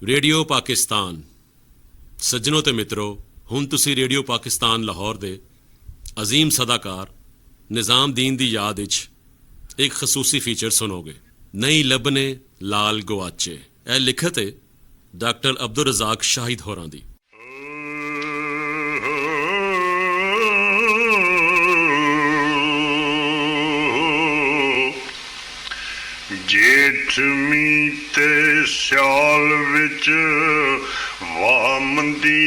Radio Pakistan ਸੱਜਣੋ ਤੇ ਮਿੱਤਰੋ, ਹੁਣ ਤੁਸੀਂ ਰੇਡੀਓ ਪਾਕਿਸਤਾਨ ਲਾਹੌਰ ਦੇ ਅਜ਼ੀਮ ਸਦਾਕਾਰ ਨਿਜ਼ਾਮਦੀਨ ਦੀ ਯਾਦ ਵਿੱਚ ਇੱਕ ਖਸੂਸੀ ਫੀਚਰ ਸੁਣੋਗੇ। ਨਈ ਲੱਭਨੇ ਲਾਲ ਗਵਾਚੇ। ਇਹ ਲਿਖਤ ਹੈ ਡਾਕਟਰ ਅਬਦੁਲ ਰਜ਼ਾਕ ਸ਼ਾਹਿਦ ਹੋਰਾਂ ਦੀ। ਜੇਠ ਮੀਤੇ ਸਿਆਲ ਵਿੱਚ ਵਾਹ ਮੰਦੀ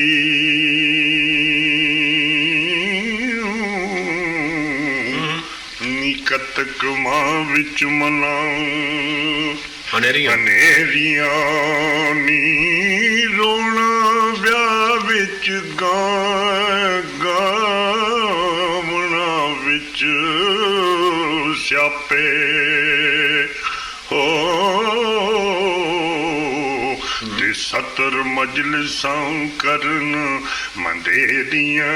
ਨੀ ਕਤਕ ਮਾਂ ਵਿੱਚ ਮਨਾਉ ਹਨੇਰੀਆਂ ਨੀ ਰੋਣਾ ਵਿਆਹ ਵਿੱਚ ਗਾਵਣਾ ਵਿੱਚ ਸਿਆਪੇ ਦੇ ਸਤਰ ਮਜਲਿਸਾਂ ਕਰਨ ਮੰਦੇਰੀਆਂ।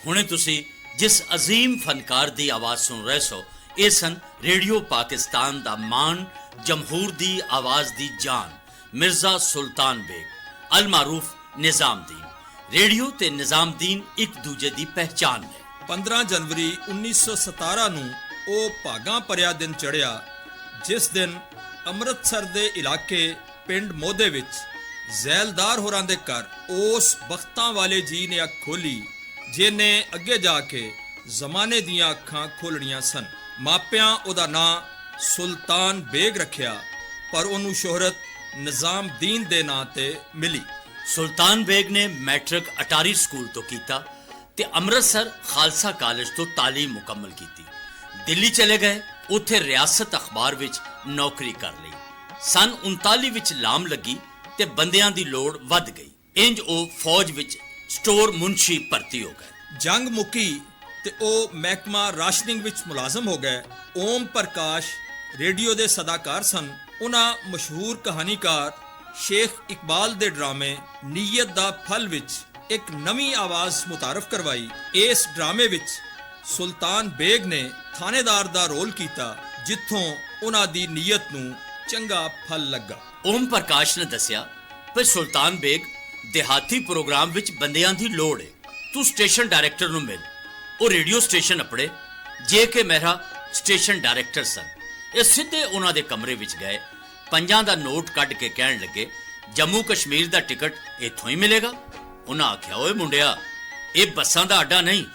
ਹੁਣੇ ਤੁਸੀਂ ਜਿਸ ਅਜ਼ੀਮ ਫਨਕਾਰ ਦੀ ਆਵਾਜ਼ ਸੁਣ ਰਹੇ ਸੋ, ਇਹ ਸਨ ਰੇਡੀਓ ਪਾਕਿਸਤਾਨ ਦਾ ਮਾਣ, ਜਮਹੂਰ ਦੀ ਆਵਾਜ਼ ਦੀ ਜਾਨ, ਮਿਰਜ਼ਾ ਸੁਲਤਾਨ ਬੇਗ ਅਲ ਮਾਰੂਫ ਨਿਜ਼ਾਮਦੀਨ। ਰੇਡੀਓ ਤੇ ਨਿਜ਼ਾਮਦੀਨ ਇੱਕ ਦੂਜੇ ਦੀ ਪਹਿਚਾਨ ਹੈ। 15 ਜਨਵਰੀ 1917 ਨੂੰ ਉਹ ਭਾਗਾਂ ਭਰਿਆ ਦਿਨ ਚੜ੍ਹਿਆ ਜਿਸ ਦਿਨ ਅੰਮ੍ਰਿਤਸਰ ਦੇ ਇਲਾਕੇ ਪਿੰਡ ਮੋਦੇ ਵਿੱਚ ਜ਼ੈਲਦਾਰ ਹੋਰਾਂ ਦੇ ਘਰ ਉਸ ਬਖਤਾਂ ਵਾਲੇ ਜੀ ਨੇ ਅੱਖ ਖੋਲੀ ਜਿਹਨੇ ਅੱਗੇ ਜਾ ਕੇ ਜ਼ਮਾਨੇ ਦੀਆਂ ਅੱਖਾਂ ਖੋਲ੍ਹਣੀਆਂ ਸਨ। ਮਾਪਿਆਂ ਉਹਦਾ ਨਾਂ ਸੁਲਤਾਨ ਬੇਗ ਰੱਖਿਆ, ਪਰ ਉਹਨੂੰ ਸ਼ੋਹਰਤ ਨਿਜ਼ਾਮਦੀਨ ਦੇ ਨਾਂ ਤੇ ਮਿਲੀ। ਸੁਲਤਾਨ ਬੇਗ ਨੇ ਮੈਟ੍ਰਿਕ ਅਟਾਰੀ ਸਕੂਲ ਤੋਂ ਕੀਤਾ ਤੇ ਅੰਮ੍ਰਿਤਸਰ ਖਾਲਸਾ ਕਾਲਜ ਤੋਂ ਤਾਲੀਮ ਮੁਕੰਮਲ ਕੀਤੀ। ਦਿੱਲੀ ਚਲੇ ਗਏ, ਉੱਥੇ ਰਿਆਸਤ ਅਖਬਾਰ ਵਿੱਚ ਨੌਕਰੀ ਕਰ ਲਈ। ਸਨ 39 ਵਿੱਚ ਲਾਮ ਲੱਗੀ ਤੇ ਬੰਦਿਆਂ ਦੀ ਲੋੜ ਵੱਧ ਗਈ। ਇੰਜ ਉਹ ਫੌਜ ਵਿੱਚ ਸਟੋਰ ਮੁਨਸ਼ੀ ਭਰਤੀ ਹੋ ਗਏ। ਜੰਗ ਮੁੱਕੀ ਤੇ ਉਹ ਮਹਿਕਮਾ ਰਾਸ਼ਨਿੰਗ ਵਿੱਚ ਮੁਲਾਜ਼ਮ ਹੋ ਗਏ। ਓਮ ਪ੍ਰਕਾਸ਼ ਰੇਡੀਓ ਦੇ ਸਦਾਕਾਰ ਸਨ। ਉਹਨਾਂ ਮਸ਼ਹੂਰ ਕਹਾਣੀਕਾਰ ਸ਼ੇਖ ਇਕਬਾਲ ਦੇ ਡਰਾਮੇ ਨੀਅਤ ਦਾ ਫਲ ਵਿੱਚ ਇੱਕ ਨਵੀਂ ਆਵਾਜ਼ ਮੁਤਾਰਫ ਕਰਵਾਈ। ਇਸ ਡਰਾਮੇ ਵਿੱਚ ਸੁਲਤਾਨ ਬੇਗ ਨੇ ਥਾਣੇਦਾਰ ਦਾ ਰੋਲ ਕੀਤਾ, ਜਿੱਥੋਂ ਉਹਨਾਂ ਦੀ ਨੀਅਤ ਨੂੰ ਚੰਗਾ ਫਲ ਲੱਗਾ। ਓਮ ਪ੍ਰਕਾਸ਼ ਨੇ ਦੱਸਿਆ ਕਿ ਸੁਲਤਾਨ ਬੇਗ ਦਿਹਾਤੀ ਪ੍ਰੋਗਰਾਮ ਵਿੱਚ ਬੰਦਿਆਂ ਦੀ ਲੋੜ ਹੈ, ਤੂੰ ਸਟੇਸ਼ਨ ਡਾਇਰੈਕਟਰ ਨੂੰ ਮਿਲ। ਉਹ ਰੇਡੀਓ ਸਟੇਸ਼ਨ ਆਪਣੇ JK ਮਹਿਰਾ ਸਟੇਸ਼ਨ ਡਾਇਰੈਕਟਰ ਸਨ। ਇਹ ਸਿੱਧੇ ਉਹਨਾਂ ਦੇ ਕਮਰੇ ਵਿੱਚ ਗਏ, ਪੰਜਾਂ ਦਾ ਨੋਟ ਕੱਢ ਕੇ ਕਹਿਣ ਲੱਗੇ, ਜੰਮੂ ਕਸ਼ਮੀਰ ਦਾ ਟਿਕਟ ਇੱਥੋਂ ਹੀ ਮਿਲੇਗਾ। ਉਹਨਾਂ ਆਖਿਆ, ਓਏ ਮੁੰਡਿਆ, ਇਹ ਬੱਸਾਂ ਦਾ ਅੱਡਾ ਨਹੀਂ।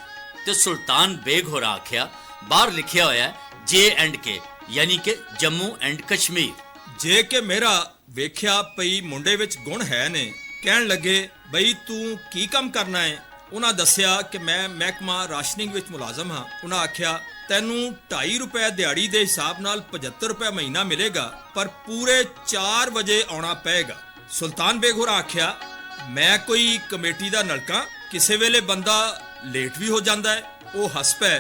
ਤੇ ਸੁਲਤਾਨ ਬੇਗ ਹੋਰਾਂ ਆਖਿਆ, ਬਾਹਰ ਲਿਖਿਆ ਹੋਇਆ J&K, ਯਾਨੀ ਕਿ ਜੰਮੂ ਐਂਡ ਕਸ਼ਮੀਰ। JK ਮਹਿਰਾ ਵੇਖਿਆ ਪਈ ਮੁੰਡੇ ਵਿੱਚ ਗੁਣ ਹੈ ਨੇ, ਕਹਿਣ ਲੱਗੇ, ਬਈ ਤੂੰ ਕੀ ਕੰਮ ਕਰਨਾ ਹੈ? ਉਹਨਾਂ ਦੱਸਿਆ ਕਿ ਮੈਂ ਮਹਿਕਮਾ ਰਾਸ਼ਨਿੰਗ ਵਿੱਚ ਮੁਲਾਜ਼ਮ ਹਾਂ। ਉਹਨਾਂ ਆਖਿਆ, ਤੈਨੂੰ 2.5 ਰੁਪਏ ਦਿਹਾੜੀ ਦੇ ਹਿਸਾਬ ਨਾਲ 75 ਰੁਪਏ ਮਹੀਨਾ ਮਿਲੇਗਾ, ਪਰ ਪੂਰੇ 4 ਵਜੇ ਆਉਣਾ ਪਏਗਾ। ਸੁਲਤਾਨ ਬੇਗ ਹੋਰਾਂ ਆਖਿਆ, ਮੈਂ ਕੋਈ ਕਮੇਟੀ ਦਾ ਨਲਕਾ, ਕਿਸੇ ਵੇਲੇ ਬੰਦਾ ਲੇਟ ਵੀ ਹੋ ਜਾਂਦਾ ਹੈ। ਉਹ ਹੱਸ ਪਏ,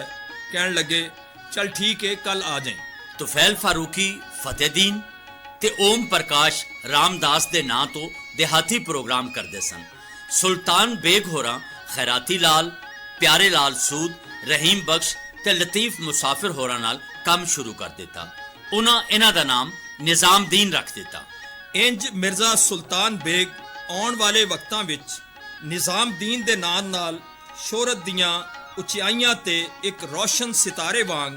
ਕਹਿਣ ਲੱਗੇ, ਚੱਲ ਠੀਕ ਹੈ, ਕੱਲ ਆ ਜਾਈਂ। ਤੁਫੈਲ ਫਾਰੂਕੀ ਫਤਿਹਦੀਨ ਤੇ ਓਮ ਪ੍ਰਕਾਸ਼ ਰਾਮਦਾਸ ਦੇ ਨਾਂ ਤੋਂ ਦਿਹਾਤੀ ਪ੍ਰੋਗਰਾਮ ਕਰਦੇ ਸਨ। ਸੁਲਤਾਨ ਬੇਗ ਹੋਰਾਂ ਖੈਰਾਤੀ ਲਾਲ, ਪਿਆਰੇ ਲਾਲ ਸੂਦ, ਰਹੀਮ ਬਖਸ਼ ਤੇ ਲਤੀਫ ਮੁਸਾਫਿਰ ਹੋਰਾਂ ਨਾਲ ਕੰਮ ਸ਼ੁਰੂ ਕਰ ਦਿੱਤਾ। ਉਹਨਾਂ ਇਹਨਾਂ ਦਾ ਨਾਮ ਨਿਜ਼ਾਮਦੀਨ ਰੱਖ ਦਿੱਤਾ। ਇੰਜ ਮਿਰਜ਼ਾ ਸੁਲਤਾਨ ਬੇਗ ਆਉਣ ਵਾਲੇ ਵਕਤਾਂ ਵਿੱਚ ਨਿਜ਼ਾਮਦੀਨ ਦੇ ਨਾਂ ਨਾਲ ਸ਼ੋਹਰਤ ਦੀਆਂ ਉਚਾਈਆਂ ਤੇ ਇੱਕ ਰੋਸ਼ਨ ਸਿਤਾਰੇ ਵਾਂਗ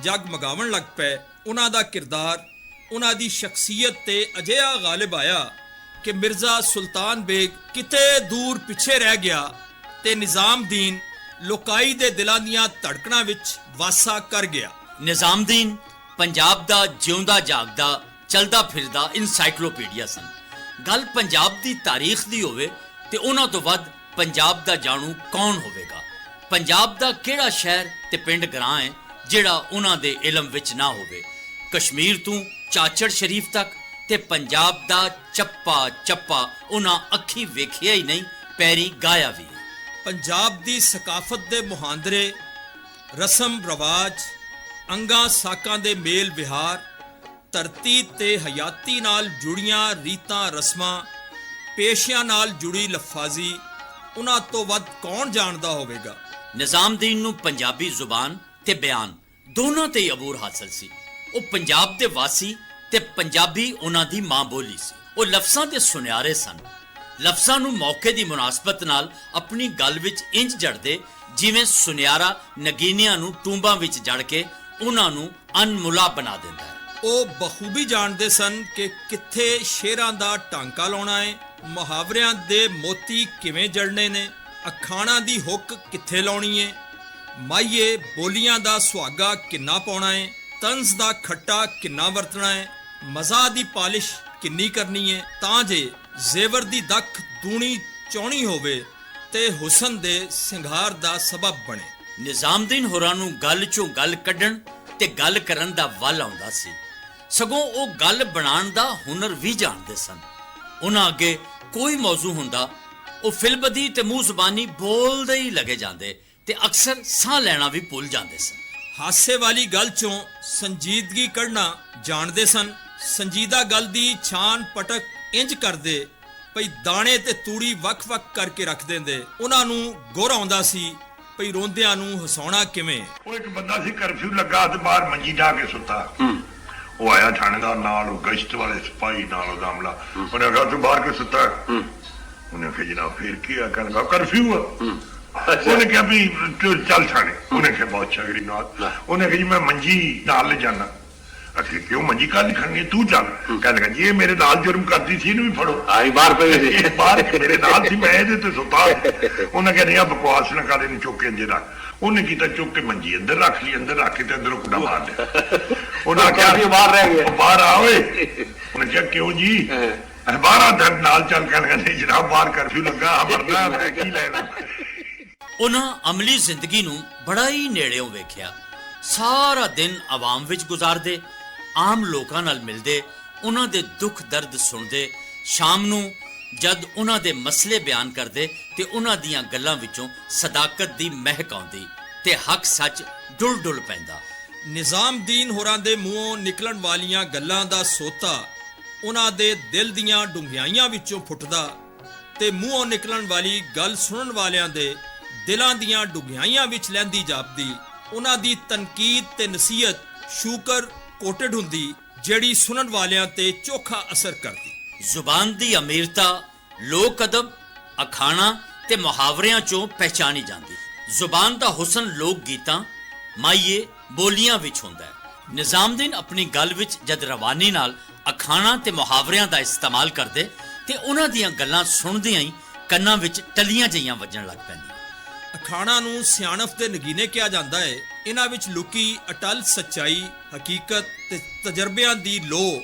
ਜਗਮਗਾਉਣ ਲੱਗ ਪਏ। ਉਹਨਾਂ ਦਾ ਕਿਰਦਾਰ, ਉਹਨਾਂ ਦੀ ਸ਼ਖਸੀਅਤ ਤੇ ਅਜਿਹਾ ਗਾਲਿਬ ਆਇਆ ਕਿ ਮਿਰਜ਼ਾ ਸੁਲਤਾਨ ਬੇਗ ਕਿਤੇ ਦੂਰ ਪਿੱਛੇ ਰਹਿ ਗਿਆ ਤੇ ਨਿਜ਼ਾਮਦੀਨ ਲੋਕਾਈ ਦੇ ਦਿਲਾਂ ਦੀਆਂ ਧੜਕਣਾਂ ਵਿੱਚ ਵਾਸਾ ਕਰ ਗਿਆ। ਨਿਜ਼ਾਮਦੀਨ ਪੰਜਾਬ ਦਾ ਜਿਉਂਦਾ ਜਾਗਦਾ, ਚਲਦਾ ਫਿਰਦਾ ਇਨਸਾਈਕਲੋਪੀਡੀਆ ਸਨ। ਗੱਲ ਪੰਜਾਬ ਦੀ ਤਾਰੀਖ ਦੀ ਹੋਵੇ ਤੇ ਉਹਨਾਂ ਤੋਂ ਵੱਧ ਪੰਜਾਬ ਦਾ ਜਾਣੂ ਕੌਣ ਹੋਵੇਗਾ? ਪੰਜਾਬ ਦਾ ਕਿਹੜਾ ਸ਼ਹਿਰ ਤੇ ਪਿੰਡ ਗਰਾਂ ਹੈ ਜਿਹੜਾ ਉਹਨਾਂ ਦੇ ਇਲਮ ਵਿੱਚ ਨਾ ਹੋਵੇ? ਕਸ਼ਮੀਰ ਤੋਂ ਚਾਚੜ ਸ਼ਰੀਫ ਤੱਕ ਤੇ ਪੰਜਾਬ ਦਾ ਚੱਪਾ ਚੱਪਾ ਉਹਨਾਂ ਅੱਖੀ ਵੇਖਿਆ ਹੀ ਨਹੀਂ, ਪੈਰੀ ਗਾਇਆ ਵੀ। ਪੰਜਾਬ ਦੀ ਸਕਾਫਤ ਦੇ ਮੁਹਾਂਦਰੇ, ਰਸਮ ਰਿਵਾਜ, ਅੰਗਾਂ ਸਾਕਾਂ ਦੇ ਮੇਲ ਵਿਹਾਰ, ਧਰਤੀ ਤੇ ਹਯਾਤੀ ਨਾਲ ਜੁੜੀਆਂ ਰੀਤਾਂ ਰਸਮਾਂ, ਪੇਸ਼ਿਆਂ ਨਾਲ ਜੁੜੀ ਲਫਾਜ਼ੀ, ਉਹਨਾਂ ਤੋਂ ਵੱਧ ਕੌਣ ਜਾਣਦਾ ਹੋਵੇਗਾ? ਨਿਜ਼ਾਮਦੀਨ ਨੂੰ ਪੰਜਾਬੀ ਜ਼ੁਬਾਨ ਤੇ ਬਿਆਨ ਦੋਨਾਂ ਤੇ ਹੀ ਅਬੂਰ ਹਾਸਲ ਸੀ। ਉਹ ਪੰਜਾਬ ਦੇ ਵਾਸੀ ਤੇ ਪੰਜਾਬੀ ਉਹਨਾਂ ਦੀ ਮਾਂ ਬੋਲੀ ਸੀ। ਉਹ ਲਫ਼ਜ਼ਾਂ ਦੇ ਸੁਨਿਆਰੇ ਸਨ। ਲਫ਼ਜ਼ਾਂ ਨੂੰ ਮੌਕੇ ਦੀ ਮੁਨਾਸਬਤ ਨਾਲ ਆਪਣੀ ਗੱਲ ਵਿੱਚ ਇੰਜ ਜੜਦੇ ਜਿਵੇਂ ਸੁਨਿਆਰਾ ਨਗੀਨਿਆਂ ਨੂੰ ਟੂੰਬਾਂ ਵਿੱਚ ਜੜ ਕੇ ਉਹਨਾਂ ਨੂੰ ਅਨਮੁਲਾ ਬਣਾ ਦਿੰਦਾ ਹੈ। ਉਹ ਬਖੂਬੀ ਜਾਣਦੇ ਸਨ ਕਿ ਕਿੱਥੇ ਸ਼ੇਰਾਂ ਦਾ ਟਾਂਕਾ ਲਾਉਣਾ ਹੈ, ਮੁਹਾਵਰਿਆਂ ਦੇ ਮੋਤੀ ਕਿਵੇਂ ਜੜਨੇ ਨੇ, ਅਖਾਣਾਂ ਦੀ ਹੁੱਕ ਕਿੱਥੇ ਲਾਉਣੀ ਹੈ, ਮਾਈਏ ਬੋਲੀਆਂ ਦਾ ਸੁਹਾਗਾ ਕਿੰਨਾ ਪਾਉਣਾ ਹੈ, ਤੰਜ਼ ਦਾ ਖੱਟਾ ਕਿੰਨਾ ਵਰਤਣਾ ਹੈ, ਮਜ਼ਾ ਦੀ ਪਾਲਿਸ਼ ਕਿੰਨੀ ਕਰਨੀ ਹੈ, ਤਾਂ ਜੇ ਜ਼ੇਵਰ ਦੀ ਦਖ ਦੂਣੀ ਚੌਣੀ ਹੋਵੇ ਤੇ ਹੁਸਨ ਦੇ ਸਿੰਗਾਰ ਦਾ ਸਬਬ ਬਣੇ। ਨਿਜ਼ਾਮਦੀਨ ਹੋਰਾਂ ਨੂੰ ਗੱਲ ਚੋਂ ਗੱਲ ਕੱਢਣ ਤੇ ਗੱਲ ਕਰਨ ਦਾ ਵੱਲ ਆਉਂਦਾ ਸੀ। ਸਗੋਂ ਉਹ ਗੱਲ ਬਣਾਉਣ ਦਾ ਹੁਨਰ ਵੀ ਜਾਣਦੇ ਸਨ। ਉਹਨਾਂ ਅੱਗੇ ਕੋਈ ਮੌਜੂ ਹੁੰਦਾ, ਉਹ ਫਿਲਬਦੀ ਤੇ ਮੂੰਹ ਜ਼ਬਾਨੀ ਬੋਲਦੇ ਹੀ ਲੱਗੇ ਜਾਂਦੇ ਤੇ ਅਕਸਰ ਸਾਹ ਲੈਣਾ ਵੀ ਭੁੱਲ ਜਾਂਦੇ ਸਨ। ਹਾਸੇ ਵਾਲੀ ਗੱਲ ਚੋਂ ਸੰਜੀਦਗੀ ਕੱਢਣਾ ਜਾਣਦੇ ਸਨ। ਸੰਜੀਦਾ ਗੱਲ ਦੀ ਛਾਣ ਪਟਕ ਇੰਜ ਕਰਦੇ ਭਈ ਦਾਣੇ ਤੇ ਤੂੜੀ ਵੱਖ-ਵੱਖ ਕਰਕੇ ਰੱਖ ਦਿੰਦੇ। ਉਹਨਾਂ ਨੂੰ ਗੁਰ ਆਉਂਦਾ ਸੀ ਭਈ ਰੋਂਦਿਆਂ ਨੂੰ ਹਸਾਉਣਾ ਕਿਵੇਂ। ਉਹ ਇੱਕ ਬੰਦਾ ਸੀ, ਕਰਫਿਊ ਲੱਗਾ ਤੇ ਬਾਹਰ ਮੰਜੀ ਢਾ ਕੇ ਸੁੱਤਾ। ਉਹ ਆਇਆ ਥਾਣੇਦਾਰ ਨਾਲ, ਉਹ ਗਸ਼ਤ ਵਾਲੇ ਸਿਪਾਹੀ ਨਾਲ ਉਹਦਾ ਅਮਲਾ। ਉਹਨੇ ਕਿਹਾ ਤੂੰ ਬਾਹਰ ਕੇ ਸੁੱਤਾ? ਉਹਨੇ ਕਿਹਾ ਜਨਾਬ ਫੇਰ ਕੀ ਆ? ਕਹਿੰਦਾ ਕਰਫਿਊ ਆ। ਉਹਨੇ ਕਿਹਾ ਵੀ ਤੂੰ ਚੱਲ ਥਾਣੇ। ਉਹਨੇ ਕਿਹਾ ਬਹੁਤ ਸ਼ਗਰੀ ਨਾਲ। ਉਹਨੇ ਕਿਹਾ ਜੀ ਮੈਂ ਮੰਜੀ ਨਾਲ ਲੈ ਜਾਣਾ। ਅਸੀਂ ਕਿਉਂ ਮੰਜੀ ਕਾਹਦੀ ਖੜਨੀ, ਤੂੰ ਚੱਲ। ਕਹਿੰਦਾ ਜੀ ਇਹ ਮੇਰੇ ਨਾਲ ਜੁਰਮ ਕਰਦੀ ਸੀ, ਇਹਨੂੰ ਵੀ ਫੜੋ। ਆਈ ਬਾਹਰ ਪਏ ਸੀ, ਬਾਹਰ ਮੇਰੇ ਨਾਲ ਸੀ, ਮੈਂ ਇਹਦੇ ਤੇ ਸੁੱਤਾ। ਉਹਨੇ ਕਿਹਾ ਨਹੀਂ ਆ ਬਕਵਾਸ ਨਾ ਕਰ, ਇਹਨੂੰ ਚੁੱਕ ਕੇ ਅੰਦਰ ਰੱਖ। ਉਹਨੇ ਕੀਤਾ, ਚੁੱਕ ਕੇ ਮੰਜੀ ਅੰਦਰ ਰੱਖ ਲਈ। ਅੰਦਰ ਰੱਖ ਕੇ ਤੇ ਅੰਦਰੋਂ ਕੁੱਡਾ ਮਾਰ ਲਿਆ। ਉਹਨਾਂ ਆਖਿਆ ਬਾਹਰ ਰਹਿ ਗਿਆ। ਬਾਹਰ ਆ ਓਏ। ਉਹਨੇ ਕਿਹਾ ਕਿਉਂ ਜੀ? ਬਾਹਰ ਆ ਨਾਲ ਚੱਲ। ਕਹਿੰਦਾ ਨਹੀਂ ਜਨਾਬ ਬਾਹਰ ਕਰਫਿਊ ਲੱਗਾ, ਮਰਨਾ ਮੈਂ ਕੀ ਲੈਣਾ। ਉਹਨਾਂ ਅਮਲੀ ਜ਼ਿੰਦਗੀ ਨੂੰ ਬੜਾ ਹੀ ਨੇੜਿਓਂ ਵੇਖਿਆ। ਸਾਰਾ ਦਿਨ ਆਵਾਮ ਵਿੱਚ ਗੁਜ਼ਾਰਦੇ, ਆਮ ਲੋਕਾਂ ਨਾਲ ਮਿਲਦੇ, ਉਹਨਾਂ ਦੇ ਦੁੱਖ ਦਰਦ ਸੁਣਦੇ। ਸ਼ਾਮ ਨੂੰ ਜਦ ਉਹਨਾਂ ਦੇ ਮਸਲੇ ਬਿਆਨ ਕਰਦੇ ਤੇ ਉਹਨਾਂ ਦੀਆਂ ਗੱਲਾਂ ਵਿੱਚੋਂ ਸਦਾਕਤ ਦੀ ਮਹਿਕ ਆਉਂਦੀ ਤੇ ਹੱਕ ਸੱਚ ਡੁੱਲ ਡੁੱਲ ਪੈਂਦਾ। ਨਿਜ਼ਾਮਦੀਨ ਹੋਰਾਂ ਦੇ ਮੂੰਹੋਂ ਨਿਕਲਣ ਵਾਲੀਆਂ ਗੱਲਾਂ ਦਾ ਸੋਤਾ ਉਹਨਾਂ ਦੇ ਦਿਲ ਦੀਆਂ ਡੂੰਘਾਈਆਂ ਵਿੱਚੋਂ ਫੁੱਟਦਾ ਤੇ ਮੂੰਹੋਂ ਨਿਕਲਣ ਵਾਲੀ ਗੱਲ ਸੁਣਨ ਵਾਲਿਆਂ ਦੇ ਦਿਲਾਂ ਦੀਆਂ ਡੂੰਘਾਈਆਂ ਵਿੱਚ ਲੈਂਦੀ ਜਾਪਦੀ। ਉਹਨਾਂ ਦੀ ਤਨਕੀਦ ਤੇ ਨਸੀਹਤ ਸ਼ੂਕਰ ਕੋਟਡ ਹੁੰਦੀ, ਜਿਹੜੀ ਸੁਣਨ ਵਾਲਿਆਂ ਤੇ ਚੋਖਾ ਅਸਰ ਕਰਦੀ। ਜ਼ੁਬਾਨ ਦੀ ਅਮੀਰਤਾ ਲੋਕ ਅਦਬ, ਅਖਾਣਾ ਤੇ ਮੁਹਾਵਰਿਆਂ ਚੋਂ ਪਹਿਚਾਨੀ ਜਾਂਦੀ। ਜ਼ੁਬਾਨ ਦਾ ਹੁਸਨ ਲੋਕ ਗੀਤਾਂ, ਮਾਈਏ ਬੋਲੀਆਂ ਵਿੱਚ ਹੁੰਦਾ ਹੈ। ਨਿਜ਼ਾਮਦੀਨ ਆਪਣੀ ਗੱਲ ਵਿੱਚ ਜਦ ਰਵਾਨੀ ਨਾਲ ਅਖਾਣਾ ਤੇ ਮੁਹਾਵਰਿਆਂ ਦਾ ਇਸਤੇਮਾਲ ਕਰਦੇ ਤੇ ਉਹਨਾਂ ਦੀਆਂ ਗੱਲਾਂ ਸੁਣਦਿਆਂ ਹੀ ਕੰਨਾਂ ਵਿੱਚ ਟੱਲੀਆਂ ਜਿਹੀਆਂ ਵੱਜਣ ਲੱਗ ਪੈਂਦੀਆਂ। ਅਖਾਣਾ ਨੂੰ ਸਿਆਣਪ ਦੇ ਨਗੀਨੇ ਕਿਹਾ ਜਾਂਦਾ ਹੈ। ਇਹਨਾਂ ਵਿੱਚ ਲੁਕੀ ਅਟਲ ਸੱਚਾਈ, ਹਕੀਕਤ ਤੇ ਤਜਰਬਿਆਂ ਦੀ ਲੋਅ,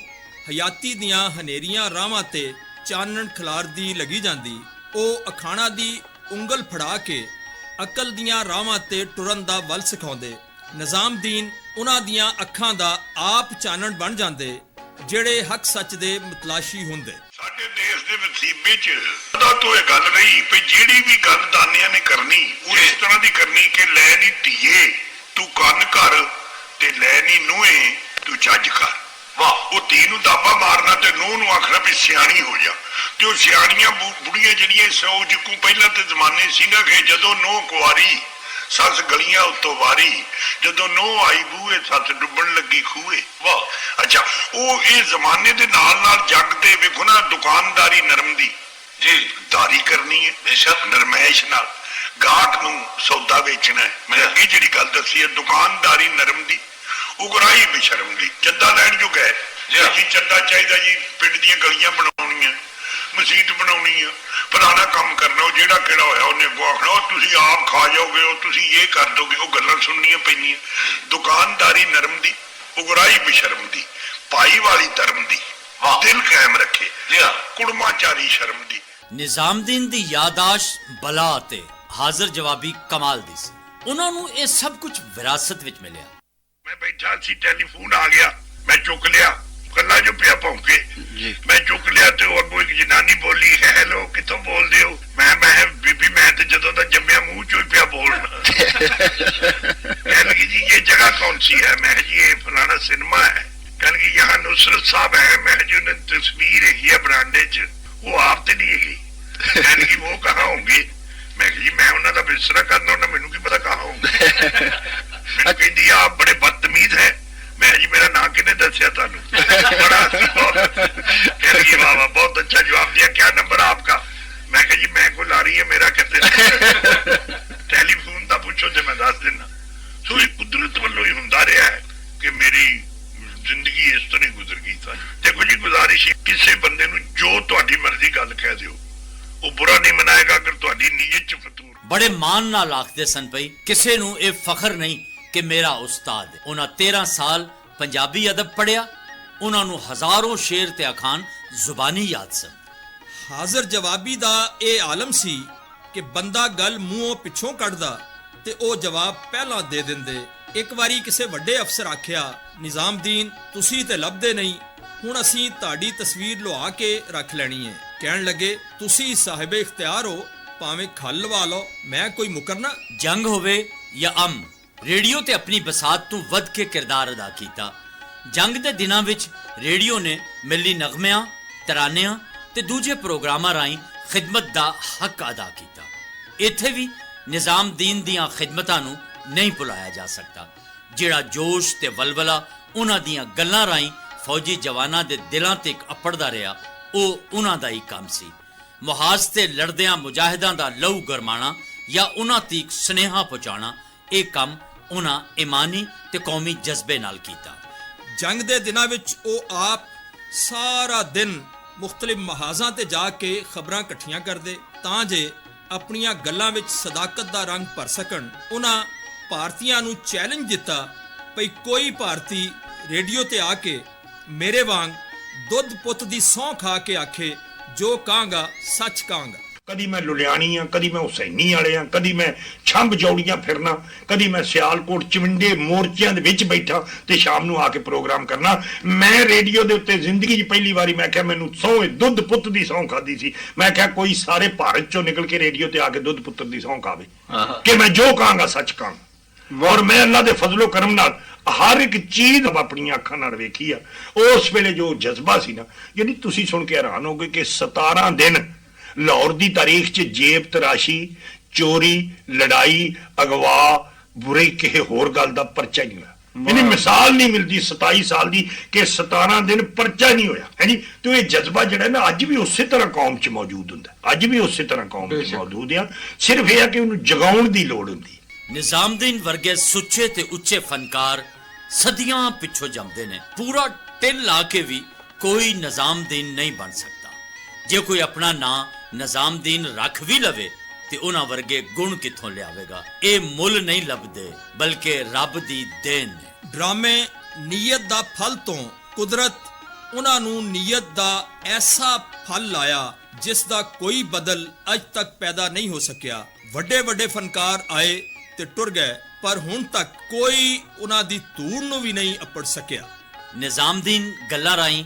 ਹਯਾਤੀ ਦੀਆਂ ਹਨੇਰੀਆਂ ਰਾਹਾਂ ਤੇ ਚਾਨਣ ਖਿਲਾਰਦੀ ਲੱਗੀ ਜਾਂਦੀ। ਉਹ ਅਖਾਣਾ ਦੀ ਉਂਗਲ ਫੜਾ ਕੇ ਅਕਲ ਦੀਆਂ ਰਾਹਾਂ ਤੇ ਟੁਰਨ ਦਾ ਵੱਲ ਸਿਖਾਉਂਦੇ। ਨਿਜ਼ਾਮਦੀਨ ਉਹਨਾਂ ਦੀਆਂ ਅੱਖਾਂ ਦਾ ਆਪ ਚਾਨਣ ਬਣ ਜਾਂਦੇ, ਜਿਹੜੇ ਹੱਕ ਸੱਚ ਦੇ ਮਤਲਾਸ਼ੀ ਹੁੰਦੇ। ਸਾਡੇ ਦੇਸ਼ ਦੇ ਵਸੀਬੇ 'ਚ ਸਦਾ ਤੋਂ ਇਹ ਗੱਲ ਰਹੀ ਵੀ ਜਿਹੜੀ ਵੀ ਗੱਲ ਦਾਨਿਆਂ ਨੇ ਕਰਨੀ ਉਹ ਇਸ ਤਰ੍ਹਾਂ ਦੀ ਕਰਨੀ ਕਿ ਲੈ ਨੀ ਧੀਏ ਤੂੰ ਕੰਨ ਕਰ ਤੇ ਲੈ ਨੀ ਨੂੰਏ ਤੂੰ ਚੱਜ ਕਰ। ਵਾਹ, ਉਹ ਧੀ ਨੂੰ ਦਾਬਾ ਮਾਰਨਾ ਤੇ ਨੂੰਹ ਨੂੰ ਆਖਣਾ ਵੀ ਸਿਆਣੀ ਹੋ ਜਾ। ਤੇ ਉਹ ਸਿਆਣੀਆਂ ਬੁੜੀਆਂ ਜਿਹੜੀਆਂ ਸੌ ਜਿਕੂ ਪਹਿਲਾਂ ਤੇ ਜ਼ਮਾਨੇ ਸੀ ਨਾ ਕਿ ਜਦੋਂ ਨੂੰਹ ਕੁਆਰੀ ਸੱਸ ਗਲੀਆਂ ਉੱਤੋਂ ਵਾਰੀ, ਜਦੋਂ ਨੂੰਹ ਆਈ ਬੂਹੇ ਸੱਸ ਡੁੱਬਣ ਲੱਗੀ ਖੂਹੇ। ਵਾਹ, ਅੱਛਾ ਉਹ ਇਹ ਜ਼ਮਾਨੇ ਦੇ ਨਾਲ ਨਾਲ ਜੱਗ ਤੇ ਵੇਖੋ ਨਾ ਦੁਕਾਨਦਾਰੀ ਨਰਮ ਦੀ ਜੀ ਦਾਰੀ ਕਰਨੀ ਹੈ, ਬੇਸ਼ੱਕ ਨਰਮੈਸ਼ ਨਾਲ ਗਾਹਕ ਨੂੰ ਸੌਦਾ ਵੇਚਣਾ ਹੈ। ਮੈਂ ਅੱਗੇ ਜਿਹੜੀ ਗੱਲ ਦੱਸੀ ਹੈ ਦੁਕਾਨਦਾਰੀ ਨਰਮ ਦੀ, ਉਗਰਾਹੀ ਬੇਸ਼ਰਮ ਦੀ। ਚੱਦਾ ਲੈਣ ਜੋ ਗਏ ਜੀ, ਚੱਦਾ ਚਾਹੀਦਾ ਜੀ, ਪਿੰਡ ਦੀਆਂ ਗਲੀਆਂ ਬਣਾਉਣੀਆਂ, ਮਸੀਤ ਬਣਾਉਣੀ ਆ, ਫਲਾਣਾ ਕੰਮ ਕਰਨਾ। ਉਹ ਜਿਹੜਾ ਕਿਹੜਾ ਹੋਇਆ ਉਹਨੇ ਆਖਣਾ ਉਹ ਤੁਸੀਂ ਆਪ ਖਾ ਜਾਓਗੇ, ਉਹ ਤੁਸੀਂ ਇਹ ਕਰ ਦੋਗੇ। ਉਹ ਗੱਲਾਂ ਸੁਣਨੀਆਂ ਪੈਂਦੀਆਂ। ਦੁਕਾਨਦਾਰੀ ਨਰਮ ਦੀ, ਉਗਰਾਹੀ ਬੇਸ਼ਰਮ ਦੀ, ਭਾਈ ਵਾਲੀ ਧਰਮ ਦੀ, ਦਿਲ ਕਾਇਮ ਰੱਖੇ, ਕੁੜਮਾਚਾਰੀ ਸ਼ਰਮ ਦੀ। ਨਿਜ਼ਾਮਦੀਨ ਦੀ ਯਾਦਾਸ਼ਤ ਬਲਾ ਤੇ ਹਾਜ਼ਰ ਜਵਾਬੀ ਕਮਾਲ ਦੀ ਸੀ। ਉਹਨਾਂ ਨੂੰ ਇਹ ਸਭ ਕੁਝ ਵਿਰਾਸਤ ਵਿੱਚ ਮਿਲਿਆ। ਮੈਂ ਬੈਠਾ ਸੀ, ਟੈਲੀਫੋਨ ਆ ਗਿਆ, ਮੈਂ ਚੁੱਕ ਲਿਆ, ਗੱਲਾਂ ਜੋ ਪਿਆ ਭੌਂਕੇ। ਮੈਂ ਚੁੱਕ ਲਿਆ ਤੇ ਉਹ ਅੱਗੋਂ ਇੱਕ ਜਨਾਨੀ ਬੋਲੀ, ਹੈਲੋ ਕਿੱਥੋਂ ਬੋਲਦੇ ਹੋ? ਮੈਂ ਬੀਬੀ ਮੈਂ ਤੇ ਜਦੋਂ ਦਾ ਜੰਮਿਆ ਮੂੰਹ ਚੋਂ ਹੀ ਪਿਆ ਬੋਲਣਾ। ਕਹਿ ਲਗੀ ਜੀ ਇਹ ਜਗ੍ਹਾ ਕੌਣ सी है? मैं जी ये फलाना सिनेमा है। कह लगी यहाँ नुसरत साहब है। मैं जो तस्वीर है बरांडे च, वो आप तो नहीं है। कह लगी वो कहाँ होंगे? मैं जी मैं उन्होंने बिस्तरा करना, उन्हें मैनू की पता कहाँ होंगे। मैनू कहती आप बड़े बदतमीज है, मैं जी मेरा नाम किने दसिया थानू? बड़ा कह रही वाह वाह बहुत अच्छा जवाब दिया, क्या नंबर है आपका? मैं कहा जी मैं को ला रही है मेरा कहते टेलीफोन का पूछो तो मैं दस देना। सो ये कुदरत वालों ही हुंदा रहा है कि मेरी जिंदगी इस तरह गुजर गई था। देखो जी गुजारिश किसी बंदे नू जो तुहाडी मर्जी गल कह दिओ वो बुरा नहीं मनाएगा अगर तुहाडी नीयत च फतूर। बड़े मान नाल आखदे सन पई ਕਿਸੇ ਨੂੰ ਇਹ ਫਖਰ ਨਹੀਂ ਕਿ ਮੇਰਾ ਉਸਤਾਦ ਹੈ। ਉਹਨਾਂ 13 ਸਾਲ ਪੰਜਾਬੀ ਅਦਬ ਪੜਿਆ, ਉਹਨਾਂ ਨੂੰ ਹਜ਼ਾਰਾਂ ਸ਼ੇਰ ਤੇ ਅਖਾਨ ਜ਼ੁਬਾਨੀ ਯਾਦ ਸਨ। ਹਾਜ਼ਰ ਜਵਾਬੀ ਦਾ ਇਹ ਆਲਮ ਸੀ ਕਿ ਬੰਦਾ ਗੱਲ ਮੂੰਹੋਂ ਪਿੱਛੋਂ ਕੱਢਦਾ ਤੇ ਉਹ ਜਵਾਬ ਪਹਿਲਾਂ ਦੇ ਦਿੰਦੇ। ਇੱਕ ਵਾਰੀ ਕਿਸੇ ਵੱਡੇ ਅਫਸਰ ਆਖਿਆ, ਨਿਜ਼ਾਮਦੀਨ ਤੁਸੀਂ ਤੇ ਲੱਭਦੇ ਨਹੀਂ, ਹੁਣ ਅਸੀਂ ਤੁਹਾਡੀ ਤਸਵੀਰ ਲੁਆ ਕੇ ਰੱਖ ਲੈਣੀ ਹੈ। ਕਹਿਣ ਲੱਗੇ ਤੁਸੀਂ ਸਾਹਿਬੇ ਇਖਤਿਆਰ ਹੋ, ਭਾਵੇਂ ਖਲ ਲਵਾ ਲਓ, ਮੈਂ ਕੋਈ ਮੁਕਰਨਾ। ਜੰਗ ਹੋਵੇ ਜਾਂ ਅਮਨ, ਰੇਡੀਓ ਤੇ ਆਪਣੀ ਬਸਾਤ ਤੋਂ ਵੱਧ ਕੇ ਕਿਰਦਾਰ ਅਦਾ ਕੀਤਾ। ਜੰਗ ਦੇ ਦਿਨਾਂ ਵਿੱਚ ਰੇਡੀਓ ਨੇ ਮਿਲੀ ਨਗਮਿਆਂ, ਤਰਾਨਿਆਂ ਤੇ ਦੂਜੇ ਪ੍ਰੋਗਰਾਮਾਂ ਰਾਹੀਂ ਖਿਦਮਤ ਦਾ ਹੱਕ ਅਦਾ ਕੀਤਾ। ਇੱਥੇ ਵੀ ਨਿਜ਼ਾਮਦੀਨ ਦੀਆਂ ਖਿਦਮਤਾਂ ਨੂੰ ਨਹੀਂ ਭੁਲਾਇਆ ਜਾ ਸਕਦਾ। ਜਿਹੜਾ ਜੋਸ਼ ਤੇ ਵਲਵਲਾ ਉਹਨਾਂ ਦੀਆਂ ਗੱਲਾਂ ਰਾਹੀਂ ਫੌਜੀ ਜਵਾਨਾਂ ਦੇ ਦਿਲਾਂ ਤੇ ਅਪੜਦਾ ਰਿਹਾ, ਉਹ ਉਹਨਾਂ ਦਾ ਹੀ ਕੰਮ ਸੀ। ਮੁਹਾਜ਼ ਤੇ ਲੜਦਿਆਂ ਮੁਜਾਹਿਦਾਂ ਦਾ ਲਹੂ ਗਰਮਾਣਾ ਜਾਂ ਉਹਨਾਂ ਤੀਕ ਸੁਨੇਹਾ ਪਹੁੰਚਾਉਣਾ, ਇਹ ਕੰਮ ਉਹਨਾਂ ਇਮਾਨੀ ਤੇ ਕੌਮੀ ਜਜ਼ਬੇ ਨਾਲ ਕੀਤਾ। ਜੰਗ ਦੇ ਦਿਨਾਂ ਵਿੱਚ ਉਹ ਆਪ ਸਾਰਾ ਦਿਨ ਮੁਖਤਲਿਫ ਮਹਾਜ਼ਾਂ ਤੇ ਜਾ ਕੇ ਖਬਰਾਂ ਇਕੱਠੀਆਂ ਕਰਦੇ ਤਾਂ ਜੇ ਆਪਣੀਆਂ ਗੱਲਾਂ ਵਿੱਚ ਸਦਾਕਤ ਦਾ ਰੰਗ ਭਰ ਸਕਣ। ਉਹਨਾਂ ਭਾਰਤੀਆਂ ਨੂੰ ਚੈਲੰਜ ਦਿੱਤਾ ਭਈ ਕੋਈ ਭਾਰਤੀ ਰੇਡੀਓ ਤੇ ਆ ਕੇ ਮੇਰੇ ਵਾਂਗ ਦੁੱਧ ਪੁੱਤ ਦੀ ਸਹੁੰ ਖਾ ਕੇ ਆਖੇ ਜੋ ਕਹਾਂਗਾ ਸੱਚ ਕਹਾਂਗਾ। ਕਦੀ ਮੈਂ ਲੁਲਿਆਣੀ ਆ, ਕਦੀ ਮੈਂ ਹੁਸੈਨੀ ਵਾਲੇ ਆ, ਕਦੀ ਮੈਂ ਛੰਭ ਜੌੜੀਆਂ ਫਿਰਨਾ, ਕਦੀ ਮੈਂ ਸਿਆਲਕੋਟ ਚਵਿੰਡੇ ਮੋਰਚਿਆਂ ਦੇ ਵਿੱਚ ਬੈਠਾ ਤੇ ਸ਼ਾਮ ਨੂੰ ਆ ਕੇ ਪ੍ਰੋਗਰਾਮ ਕਰਨਾ। ਮੈਂ ਰੇਡੀਓ ਦੇ ਉੱਤੇ ਜ਼ਿੰਦਗੀ 'ਚ ਪਹਿਲੀ ਵਾਰੀ ਮੈਂ ਕਿਹਾ ਮੈਨੂੰ ਸਹੁੰ ਦੁੱਧ ਪੁੱਤ ਦੀ ਸਹੁੰ ਖਾਦੀ ਸੀ। ਮੈਂ ਕਿਹਾ ਕੋਈ ਸਾਰੇ ਭਾਰਤ 'ਚੋਂ ਨਿਕਲ ਕੇ ਰੇਡੀਓ ਤੇ ਆ ਕੇ ਦੁੱਧ ਪੁੱਤਰ ਦੀ ਸਹੁੰ ਖਾਵੇ ਕਿ ਮੈਂ ਜੋ ਕਹਾਂਗਾ ਸੱਚ ਕਹਾਂਗਾ। ਔਰ ਮੈਂ ਅੱਲਾ ਦੇ ਫਜ਼ਲੋ ਕਰਮ ਨਾਲ ਹਰ ਇੱਕ ਚੀਜ਼ ਆਪਣੀਆਂ ਅੱਖਾਂ ਨਾਲ ਵੇਖੀ ਆ। ਉਸ ਵੇਲੇ ਜੋ ਜਜ਼ਬਾ ਸੀ ਨਾ, ਯਾਨੀ ਤੁਸੀਂ ਸੁਣ ਕੇ ਹੈਰਾਨ ਹੋਗੇ ਕਿ 17 ਦਿਨ ਲਾਹੌਰ ਦੀ ਤਾਰੀਖ 'ਚ ਜੇਬ ਤਰਾਸ਼ੀ, ਚੋਰੀ, ਲੜਾਈ, ਅਗਵਾ, ਬੁਰੇ ਕਿਸੇ ਹੋਰ ਗੱਲ ਦਾ ਪਰਚਾ ਨਹੀਂ ਹੋਇਆ। ਇਹਦੀ ਮਿਸਾਲ ਨਹੀਂ ਮਿਲਦੀ 27 ਸਾਲ ਦੀ ਕਿ 17 ਦਿਨ ਪਰਚਾ ਨਹੀਂ ਹੋਇਆ ਹੈ ਜੀ। ਤੇ ਇਹ ਜਜ਼ਬਾ ਜਿਹੜਾ ਨਾ ਅੱਜ ਵੀ ਉਸੇ ਤਰ੍ਹਾਂ ਕੌਮ 'ਚ ਮੌਜੂਦ ਹੁੰਦਾ, ਅੱਜ ਵੀ ਉਸੇ ਤਰ੍ਹਾਂ ਕੌਮ 'ਚ ਮੌਜੂਦ ਆ। ਸਿਰਫ ਇਹ ਆ ਕਿ ਉਹਨੂੰ ਜਗਾਉਣ ਦੀ ਲੋੜ ਹੁੰਦੀ। ਨਿਜ਼ਾਮਦੀਨ ਵਰਗੇ ਸੁੱਚੇ ਤੇ ਉੱਚੇ ਫਨਕਾਰ ਸਦੀਆਂ ਪਿੱਛੋਂ ਜੰਮਦੇ ਨੇ। ਪੂਰਾ ਟਿਲ ਲਾ ਕੇ ਵੀ ਕੋਈ ਨਿਜ਼ਾਮਦੀਨ ਨਹੀਂ ਬਣ ਸਕਦਾ। ਜੇ ਕੋਈ ਆਪਣਾ ਨਾਂ ਨਿਜ਼ਾਮਦੀਨ ਰੱਖ ਵੀ ਲਵੇ ਤੇ ਉਹਨਾਂ ਵਰਗੇ ਗੁਣ ਕਿੱਥੋਂ ਲਿਆਵੇਗਾ। ਇਹ ਮੁੱਲ ਨਹੀਂ ਲੱਭਦੇ ਬਲਕਿ ਰੱਬ ਦੀ ਦੇਣ ਨੇ। ਡਰਾਮੇ ਨੀਅਤ ਦਾ ਫਲ ਤੋਂ ਕੁਦਰਤ ਉਹਨਾਂ ਨੂੰ ਨੀਅਤ ਦਾ ਐਸਾ ਫਲ ਲਾਇਆ ਜਿਸ ਦਾ ਕੋਈ ਬਦਲ ਅੱਜ ਤੱਕ ਪੈਦਾ ਨਹੀਂ ਹੋ ਸਕਿਆ। ਵੱਡੇ ਵੱਡੇ ਫਨਕਾਰ ਆਏ ਤੇ ਟੁਰ ਗਏ, ਪਰ ਹੁਣ ਤੱਕ ਕੋਈ ਉਹਨਾਂ ਦੀ ਧੂੜ ਨੂੰ ਵੀ ਨਹੀਂ ਅਪੜ ਸਕਿਆ। ਨਿਜ਼ਾਮਦੀਨ ਗੱਲਾਂ ਰਾਹੀਂ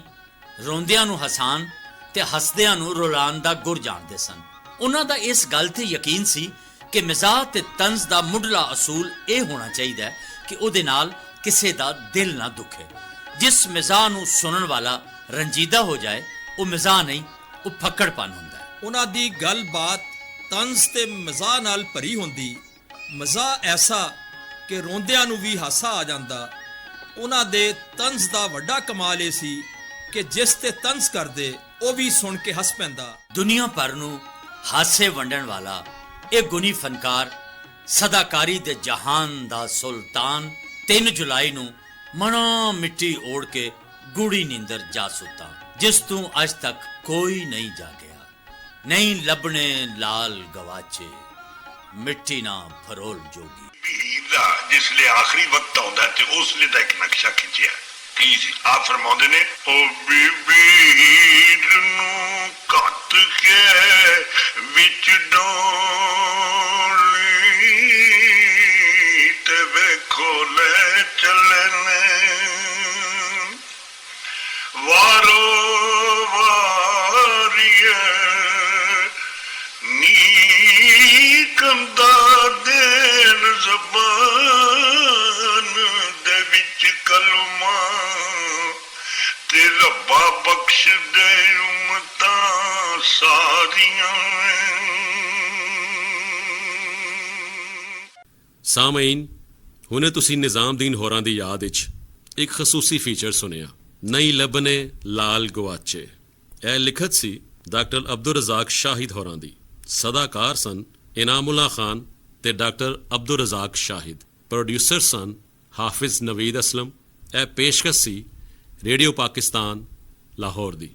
ਰੋਂਦਿਆਂ ਨੂੰ ਹਸਾਨ ਤੇ ਹੱਸਦਿਆਂ ਨੂੰ ਰੁਲਾਉਣ ਦਾ ਗੁਰ ਜਾਣਦੇ ਸਨ। ਉਹਨਾਂ ਦਾ ਇਸ ਗੱਲ ਤੇ ਯਕੀਨ ਸੀ ਕਿ ਮਿਜ਼ਾਹ ਤੇ ਤੰਜ਼ ਦਾ ਮੁੱਢਲਾ ਅਸੂਲ ਇਹ ਹੋਣਾ ਚਾਹੀਦਾ ਹੈ ਕਿ ਉਹਦੇ ਨਾਲ ਕਿਸੇ ਦਾ ਦਿਲ ਨਾ ਦੁਖੇ। ਜਿਸ ਮਿਜ਼ਾਹ ਨੂੰ ਸੁਣਨ ਵਾਲਾ ਰੰਜੀਦਾ ਹੋ ਜਾਏ ਉਹ ਮਿਜ਼ਾਹ ਨਹੀਂ, ਉਹ ਫੱਕੜਪਨ ਹੁੰਦਾ ਹੈ। ਉਹਨਾਂ ਦੀ ਗੱਲਬਾਤ ਤੰਜ਼ ਤੇ ਮਜ਼ਾਹ ਨਾਲ ਭਰੀ ਹੁੰਦੀ, ਮਜ਼ਾਹ ਐਸਾ ਕਿ ਰੋਂਦਿਆਂ ਨੂੰ ਵੀ ਹਾਸਾ ਆ ਜਾਂਦਾ। ਉਹਨਾਂ ਦੇ ਤੰਜ਼ ਦਾ ਵੱਡਾ ਕਮਾਲ ਇਹ ਸੀ ਕਿ ਜਿਸ ਤੇ ਤੰਜ਼ ਕਰਦੇ ਉਹ ਵੀ ਸੁਣ ਕੇ ਹੱਸ ਪੈਂਦਾ। ਦੁਨੀਆ ਭਰ ਨੂੰ ਹਾਸੇ ਵੰਡਣ ਵਾਲਾ ਇਹ ਗੁਣੀ ਫਨਕਾਰ ਸਦਾਕਾਰੀ ਦੇ ਜਹਾਨ ਦਾ ਸੁਲਤਾਨ 3 ਜੁਲਾਈ ਨੂੰ ਮਨੋਂ ਮਿੱਟੀ ਓੜ ਕੇ ਗੂੜੀ ਨੀਂਦਰ ਜਾ ਸੁੱਤਾ, ਜਿਸ ਤੋਂ ਅੱਜ ਤੱਕ ਕੋਈ ਨਹੀਂ ਜਾਗਿਆ। ਨਹੀਂ ਲੱਭਣੇ ਲਾਲ ਗਵਾਚੇ, ਮਿੱਟੀ ਨਾ ਫਰੋਲ ਜੋਗੀ। ਵੀਰ ਦਾ ਜਿਸ ਲਈ ਆਖਰੀ ਵਕਤ ਆਉਂਦਾ ਤੇ ਉਸ ਲਈ ਦਾ ਇੱਕ ਨਕਸ਼ਾ ਖਿੱਚਿਆ ਕੀ ਸੀ। ਆਪ ਫਰਮਾਉਂਦੇ ਨੇ ਉਹ ਬੀਬੀਰ ਨੂੰ ਕੱਤ ਕੇ ਵਿੱਚ ਡੋਲੀ ਤੇ ਵੇਖੋ ਲੈ ਚੱਲਣੇ ਵਾਰੋ ਵਾਰੀਏ ਨੀ ਕੰਦਾ ਦੇਨ ਜ਼ਬਾਨ ਦੇ ਵਿੱਚ ਕਲਮਾ ਤੇ ਰੱਬਾ ਬਖਸ਼ ਦੇ ਉਮਤਾਂ ਸਾਰੀਆਂ। ਸਾਮਈਨ, ਹੁਣੇ ਤੁਸੀਂ ਨਿਜ਼ਾਮਦੀਨ ਹੋਰਾਂ ਦੀ ਯਾਦ ਵਿੱਚ ਇੱਕ ਖਸੂਸੀ ਫੀਚਰ ਸੁਣਿਆ, ਨਹੀਂ ਲੱਭਨੇ ਲਾਲ ਗਵਾਚੇ। ਇਹ ਲਿਖਤ ਸੀ ਡਾਕਟਰ ਅਬਦੁਰ ਰਜ਼ਾਕ ਸ਼ਾਹਿਦ ਹੋਰਾਂ ਦੀ। ਸਦਾਕਾਰ ਸਨ ਇਨਾਮੁੱਲਾ ਖਾਨ ਤੇ ਡਾਕਟਰ ਅਬਦੁਰ ਰਜ਼ਾਕ ਸ਼ਾਹਿਦ। ਪ੍ਰੋਡਿਊਸਰ ਸਨ ਹਾਫਿਜ਼ ਨਵੀਦ ਅਸਲਮ। ਇਹ ਪੇਸ਼ਕਸ਼ ਸੀ ਰੇਡੀਓ ਪਾਕਿਸਤਾਨ ਲਾਹੌਰ ਦੀ।